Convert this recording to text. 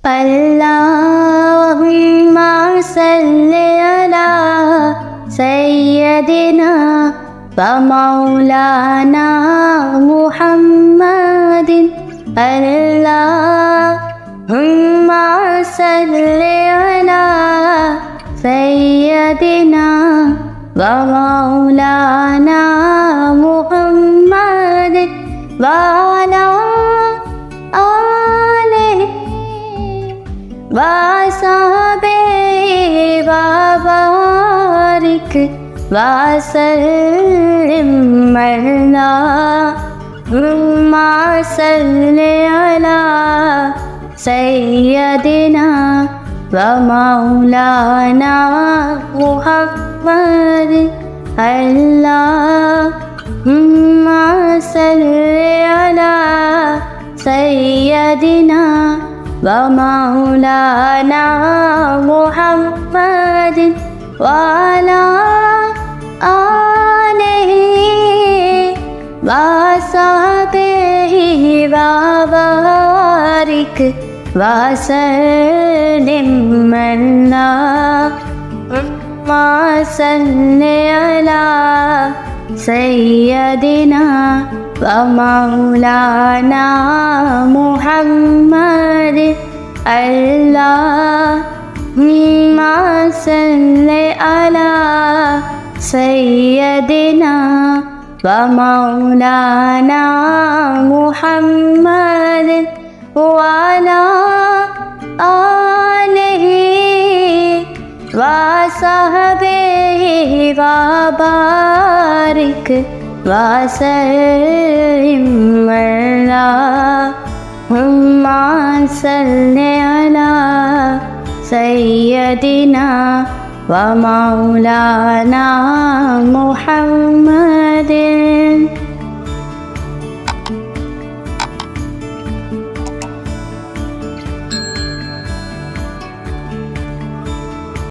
अल्लाहुम्मा सल्लि अला सय्यदिना व मौलाना मुहम्मदिन। अल्लाहुम्मा सल्लि अला सय्यदिना व मौलाना मुहम्मदिन व अला वसहबिहि व बारिक वसल्लिम। अल्लाहुम्मा सल्लि अला सय्यदिना व मौलाना मुहम्मदिन। अल्लाहुम्मा सल्लि अला सय्यदिना व मौलाना मुहम्मदिन व अला आलिहि व सहबिहि व बारिक वसल्लिम। अल्लाहुम्मा सल्लि अला सय्यदिना व मौलाना मुहम्मदिन। अल्लाहुम्मा सल्लि अला सय्यदिना व मौलाना मुहम्मदिन व अला आलिहि व सहबिहि व बारिक वसल्लिम। अल्लाहुम्मा सल्लि अला सय्यदिना व मौलाना मुहम्मदिन।